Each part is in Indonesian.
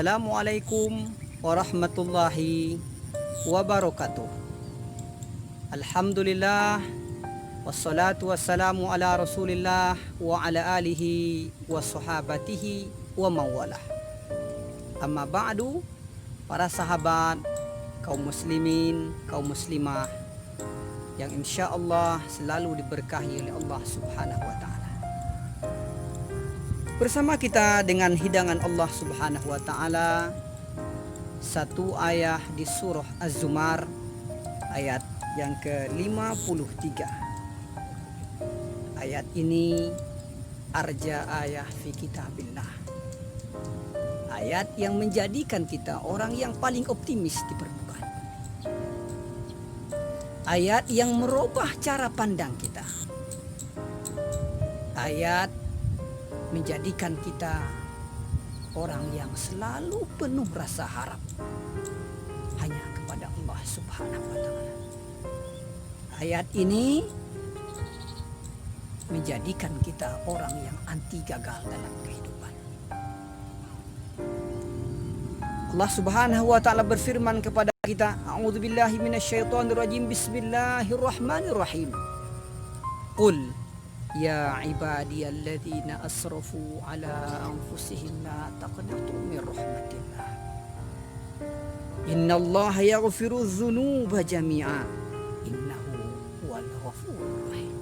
Assalamualaikum warahmatullahi wabarakatuh. Alhamdulillah, wassalatu wassalamu ala rasulillah wa ala alihi wa sahabatihi wa mawalah. Amma ba'du, para sahabat, kaum muslimin, kaum muslimah yang insya Allah selalu diberkahi oleh Allah subhanahu wa ta'ala. Bersama kita dengan hidangan Allah subhanahu wa ta'ala, satu ayat di surah Az-Zumar ayat yang ke-53. Ayat ini arja ayat fi kitabillah. Ayat yang menjadikan kita orang yang paling optimis di permukaan. Ayat yang merubah cara pandang kita. Ayat menjadikan kita orang yang selalu penuh rasa harap hanya kepada Allah subhanahu wa ta'ala. Ayat ini menjadikan kita orang yang anti gagal dalam kehidupan. Allah subhanahu wa ta'ala berfirman kepada kita, a'udzubillahi minasyaitonirrajim, bismillahirrahmanirrahim. Qul ya ibadiyalladzina asrafu ala anfusihim la taqnatu min rahmatillah. Innallaha yaghfiru dzunuba jami'a. Innahu huwal ghafurur rahim.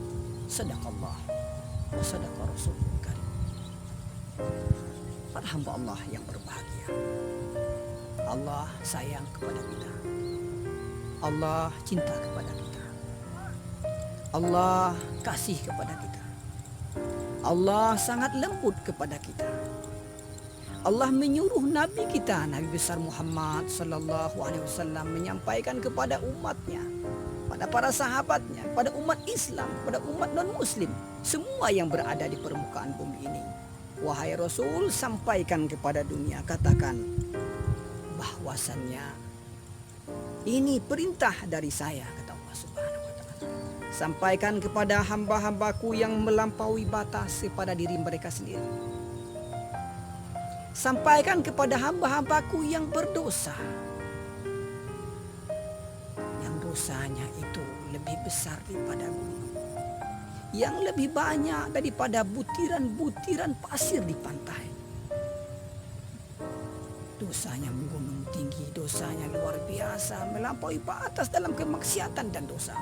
Sadaqallah wa sadaqa rasulul karim. Para hamba Allah yang berbahagia, Allah sayang kepada kita. Allah cinta kepada kita. Allah kasih kepada kita. Allah sangat lembut kepada kita. Allah menyuruh Nabi kita, Nabi besar Muhammad sallallahu alaihi wasallam, menyampaikan kepada umatnya, pada para sahabatnya, pada umat Islam, pada umat non-muslim, semua yang berada di permukaan bumi ini. Wahai Rasul, sampaikan kepada dunia, katakan bahwasannya ini perintah dari saya, kata Allah subhanahu wa ta'ala. Sampaikan kepada hamba-hambaku yang melampaui batas kepada diri mereka sendiri. Sampaikan kepada hamba-hambaku yang berdosa, yang dosanya itu lebih besar daripada gunung, yang lebih banyak daripada butiran-butiran pasir di pantai. Dosanya menggunung tinggi, dosanya luar biasa, melampaui batas dalam kemaksiatan dan dosa.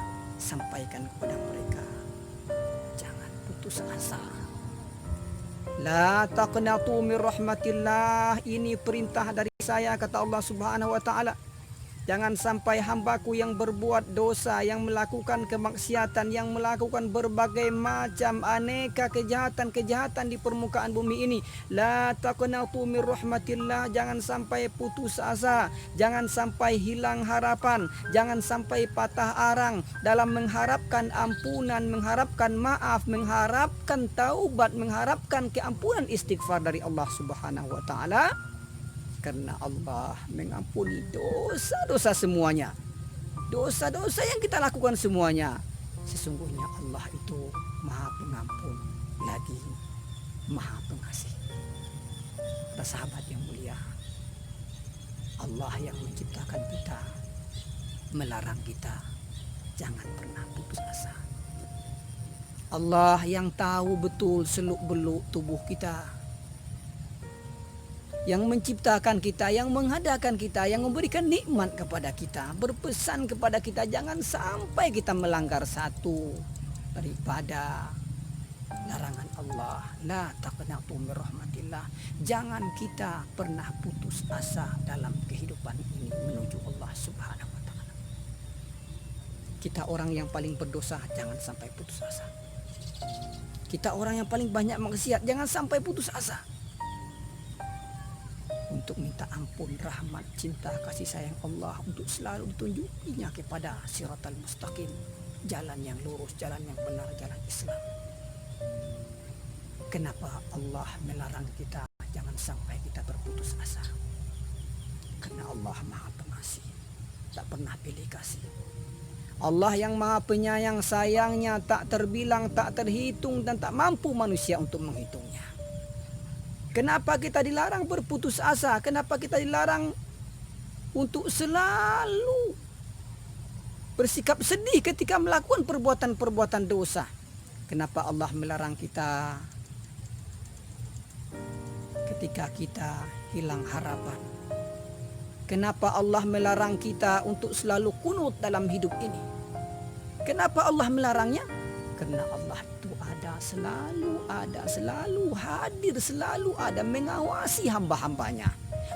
Sampaikan kepada mereka, jangan putus asa. La taqnatu min rahmatillah. Ini perintah dari saya, kata Allah subhanahu wa ta'ala. Jangan sampai hambaku yang berbuat dosa, yang melakukan kemaksiatan, yang melakukan berbagai macam aneka kejahatan-kejahatan di permukaan bumi ini. La taqnatu min rahmatillah. Jangan sampai putus asa, jangan sampai hilang harapan, jangan sampai patah arang dalam mengharapkan ampunan, mengharapkan maaf, mengharapkan taubat, mengharapkan keampunan istighfar dari Allah subhanahu wa ta'ala. Karena Allah mengampuni dosa-dosa semuanya. Dosa-dosa yang kita lakukan semuanya. Sesungguhnya Allah itu Maha Pengampun lagi Maha Pengasih. Para sahabat yang mulia, Allah yang menciptakan kita melarang kita jangan pernah putus asa. Allah yang tahu betul seluk-beluk tubuh kita, yang menciptakan kita, yang mengadakan kita, yang memberikan nikmat kepada kita, berpesan kepada kita jangan sampai kita melanggar satu daripada larangan Allah. La taqnatu min rahmatillah. Jangan kita pernah putus asa dalam kehidupan ini menuju Allah subhanahu wa ta'ala. Kita orang yang paling berdosa, jangan sampai putus asa. Kita orang yang paling banyak maksiat, jangan sampai putus asa. Untuk minta ampun, rahmat, cinta, kasih sayang Allah, untuk selalu ditunjukinya kepada siratal mustaqim, jalan yang lurus, jalan yang benar, jalan Islam. Kenapa Allah melarang kita jangan sampai kita berputus asa? Karena Allah Maha Pengasih, tak pernah pilih kasih. Allah yang Maha Penyayang, sayangnya tak terbilang, tak terhitung, dan tak mampu manusia untuk menghitungnya. Kenapa kita dilarang berputus asa? Kenapa kita dilarang untuk selalu bersikap sedih ketika melakukan perbuatan-perbuatan dosa? Kenapa Allah melarang kita ketika kita hilang harapan? Kenapa Allah melarang kita untuk selalu kunut dalam hidup ini? Kenapa Allah melarangnya? Karena Allah itu ada, selalu hadir, selalu ada, mengawasi hamba-hambanya,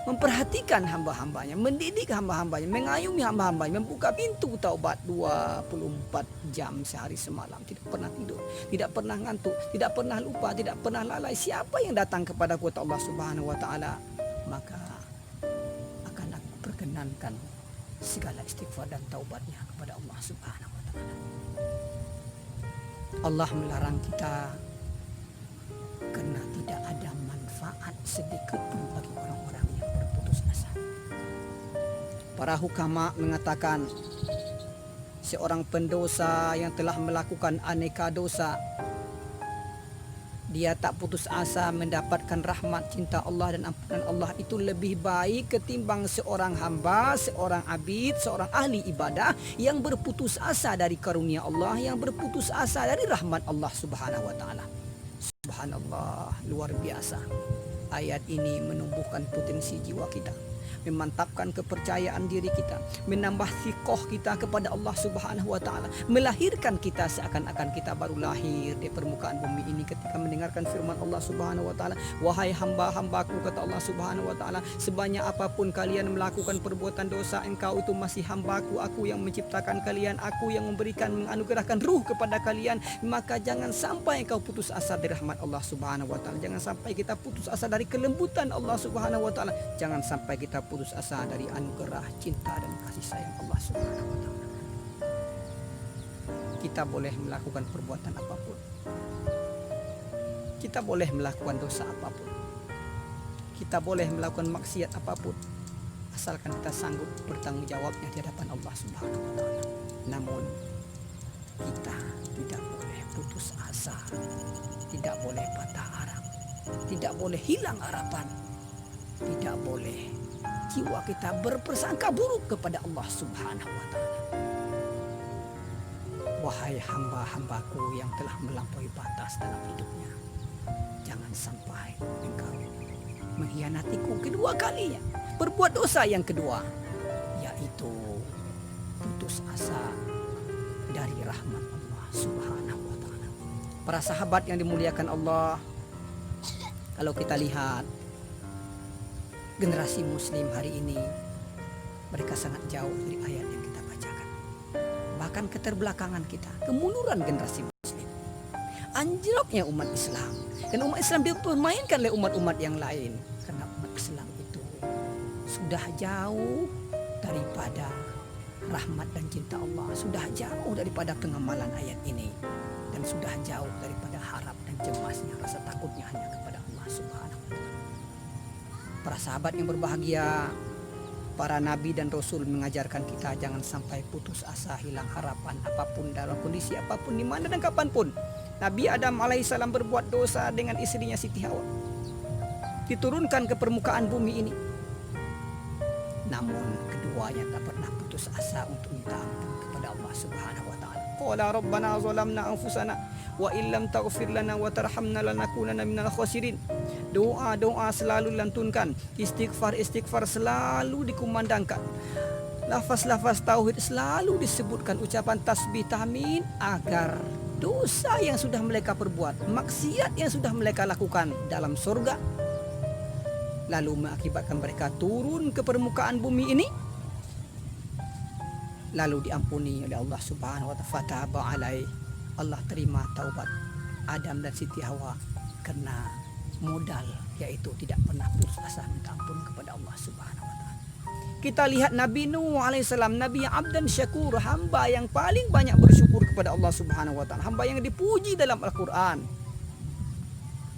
memperhatikan hamba-hambanya, mendidik hamba-hambanya, mengayomi hamba-hambanya, membuka pintu taubat 24 jam sehari semalam, tidak pernah tidur, tidak pernah ngantuk, tidak pernah lupa, tidak pernah lalai. Siapa yang datang kepada kuasa Allah Subhanahu wa taala, maka akan aku perkenankan segala istighfar dan taubatnya kepada Allah Subhanahu wa taala. Allah melarang kita karena tidak ada manfaat sedikit pun bagi orang-orang yang berputus asa. Para hukama mengatakan seorang pendosa yang telah melakukan aneka dosa, dia tak putus asa mendapatkan rahmat cinta Allah dan ampunan Allah, itu lebih baik ketimbang seorang hamba, seorang abid, seorang ahli ibadah yang berputus asa dari karunia Allah, yang berputus asa dari rahmat Allah Subhanahu wa taala. Subhanallah, luar biasa. Ayat ini menumbuhkan potensi jiwa kita, memantapkan kepercayaan diri kita, menambah thiqah kita kepada Allah Subhanahu wa taala, melahirkan kita seakan-akan kita baru lahir di permukaan bumi ini ketika mendengarkan firman Allah Subhanahu wa taala, wahai hamba-hambaku, kata Allah Subhanahu wa taala, sebanyak apapun kalian melakukan perbuatan dosa, engkau itu masih hambaku, aku yang menciptakan kalian, aku yang memberikan, menganugerahkan ruh kepada kalian, maka jangan sampai engkau putus asa dari rahmat Allah Subhanahu wa taala, jangan sampai kita putus asa dari kelembutan Allah Subhanahu wa taala, jangan sampai kita putus asa dari anugerah cinta dan kasih sayang Allah Subhanahu wa taala. Kita boleh melakukan perbuatan apapun, kita boleh melakukan dosa apapun, kita boleh melakukan maksiat apapun, asalkan kita sanggup bertanggung jawabnya di hadapan Allah Subhanahu wa taala. Namun kita tidak boleh putus asa, tidak boleh patah arang, tidak boleh hilang harapan, tidak boleh jiwa kita berprasangka buruk kepada Allah Subhanahu wa taala. Wahai hamba-hambaku yang telah melampaui batas dalam hidupnya, jangan sampai engkau mengkhianatiku kedua kalinya, berbuat dosa yang kedua, yaitu putus asa dari rahmat Allah Subhanahu wa taala. Para sahabat yang dimuliakan Allah, kalau kita lihat generasi muslim hari ini, mereka sangat jauh dari ayat yang kita bacakan. Bahkan keterbelakangan kita, kemunduran generasi muslim, anjloknya umat Islam. Dan umat Islam dipermainkan oleh umat-umat yang lain. Karena umat Islam itu sudah jauh daripada rahmat dan cinta Allah, sudah jauh daripada pengamalan ayat ini, dan sudah jauh daripada harap dan cemasnya, rasa takutnya hanya kepada Allah Subhanahu wa taala. Para sahabat yang berbahagia, para nabi dan rasul mengajarkan kita jangan sampai putus asa, hilang harapan apapun, dalam kondisi apapun, di mana dan kapanpun. Nabi Adam alaihissalam berbuat dosa dengan istrinya Siti Hawa, diturunkan ke permukaan bumi ini. Namun keduanya tak pernah putus asa untuk minta ampun kepada Allah Subhanahu wa taala. Qala rabbana zalamna anfusana wa illam taghfir lana wa tarhamna lanakunanna minal khasirin. Doa-doa selalu dilantunkan, istighfar selalu dikumandangkan, lafaz-lafaz tauhid selalu disebutkan, ucapan tasbih tahmid, agar dosa yang sudah mereka perbuat, maksiat yang sudah mereka lakukan dalam surga, lalu mengakibatkan mereka turun ke permukaan bumi ini, lalu diampuni oleh Allah Subhanahu wa taala. Fataba alai, Allah terima taubat Adam dan Siti Hawa karena modal, yaitu tidak pernah putus asa minta ampun kepada Allah Subhanahu wa taala. Kita lihat Nabi Nuh alaihissalam, Nabi yang abdan syakur, hamba yang paling banyak bersyukur kepada Allah Subhanahu wa taala, hamba yang dipuji dalam Al-Qur'an.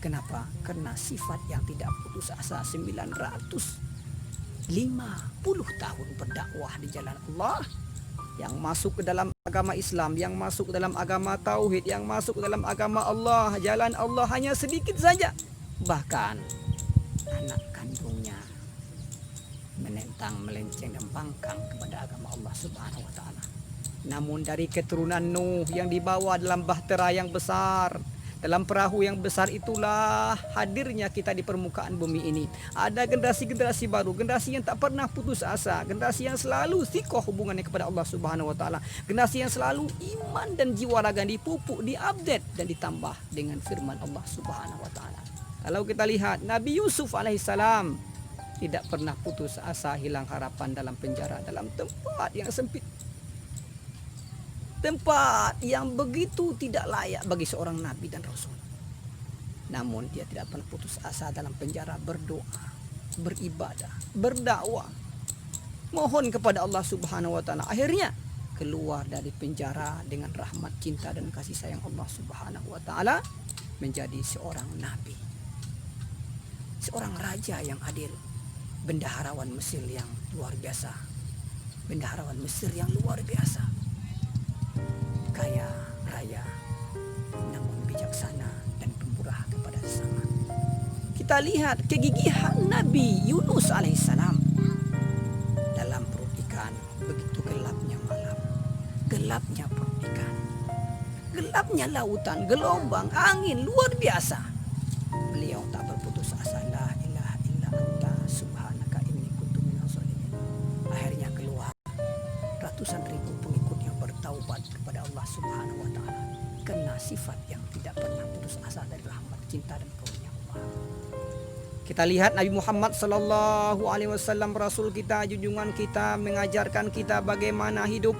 Kenapa? Karena sifat yang tidak putus asa, 950 tahun berdakwah di jalan Allah, yang masuk ke dalam agama Islam, yang masuk ke dalam agama Tauhid, yang masuk ke dalam agama Allah, jalan Allah hanya sedikit saja. Bahkan anak kandungnya menentang, melenceng dan bangkang kepada agama Allah Subhanahu wa taala. Namun dari keturunan Nuh yang dibawa dalam bahtera yang besar, dalam perahu yang besar itulah hadirnya kita di permukaan bumi ini. Ada generasi-generasi baru, generasi yang tak pernah putus asa, generasi yang selalu thiqah hubungannya kepada Allah Subhanahu wa taala, generasi yang selalu iman dan jiwa raga dipupuk, diupdate dan ditambah dengan firman Allah Subhanahu wa taala. Kalau kita lihat Nabi Yusuf alaihissalam tidak pernah putus asa, hilang harapan dalam penjara, dalam tempat yang sempit, tempat yang begitu tidak layak bagi seorang nabi dan rasul. Namun dia tidak pernah putus asa dalam penjara, berdoa, beribadah, berdakwah, mohon kepada Allah Subhanahu wa taala. Akhirnya keluar dari penjara dengan rahmat, cinta dan kasih sayang Allah Subhanahu wa taala, menjadi seorang nabi, seorang raja yang adil, bendaharawan Mesir yang luar biasa, bendaharawan Mesir yang luar biasa, kaya raya namun bijaksana dan pemurah kepada sesama. Kita lihat kegigihan Nabi Yunus alaihissalam dalam perut ikan. Begitu gelapnya malam, gelapnya perut ikan, gelapnya lautan, gelombang, angin luar biasa, beliau tak berputus asa. La ilaha illa anta subhanaka inni kuntu minaz zalimin. Akhirnya keluar ratusan ribu pengikut yang bertaubat kepada Allah Subhanahu wa taala karena sifat yang tidak pernah putus asa dari rahmat, cinta dan karunia Allah. Kita lihat Nabi Muhammad sallallahu alaihi wasallam, Rasul kita, junjungan kita, mengajarkan kita bagaimana hidup,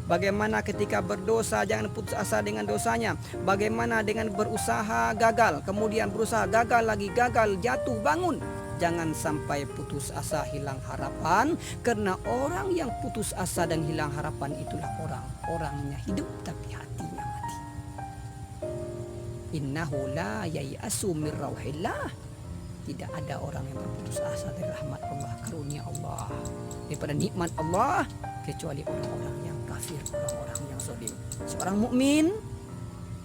bagaimana ketika berdosa jangan putus asa dengan dosanya, bagaimana dengan berusaha gagal, kemudian berusaha gagal lagi, gagal, jatuh, bangun. Jangan sampai putus asa, hilang harapan, karena orang yang putus asa dan hilang harapan itulah orangnya hidup tapi hatinya mati. Innahu la yai'asu min rauhillah. Tidak ada orang yang berputus asa dari rahmat Allah, karunia Allah, daripada nikmat Allah, kecuali orang-orang yang kafir, orang-orang yang zalim. Seorang mukmin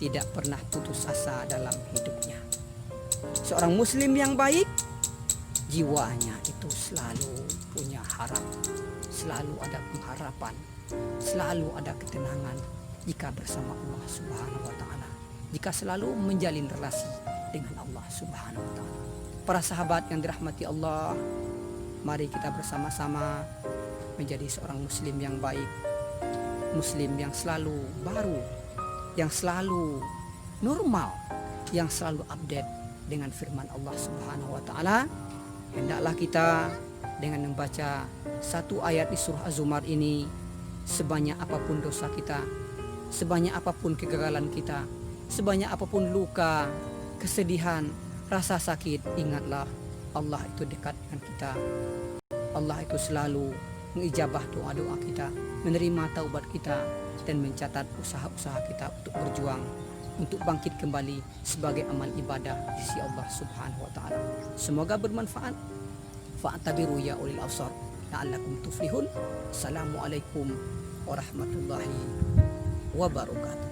tidak pernah putus asa dalam hidupnya. Seorang muslim yang baik, jiwanya itu selalu punya harap, selalu ada pengharapan, selalu ada ketenangan jika bersama Allah Subhanahu wa taala, jika selalu menjalin relasi dengan Allah Subhanahu wa taala. Para sahabat yang dirahmati Allah, mari kita bersama-sama menjadi seorang muslim yang baik, muslim yang selalu baru, yang selalu normal, yang selalu update dengan firman Allah Subhanahu wa taala. Hendaklah kita dengan membaca satu ayat di surah Az-Zumar ini, sebanyak apapun dosa kita, sebanyak apapun kegagalan kita, sebanyak apapun luka, kesedihan, rasa sakit, ingatlah Allah itu dekat dengan kita. Allah itu selalu mengijabah doa-doa kita, menerima taubat kita, dan mencatat usaha-usaha kita untuk berjuang, untuk bangkit kembali sebagai amal ibadah di sisi Allah Subhanahu wa taala. Semoga bermanfaat. Fa'tabiru ya ulil absar la'allakum tuflihun. Assalamualaikum warahmatullahi wabarakatuh.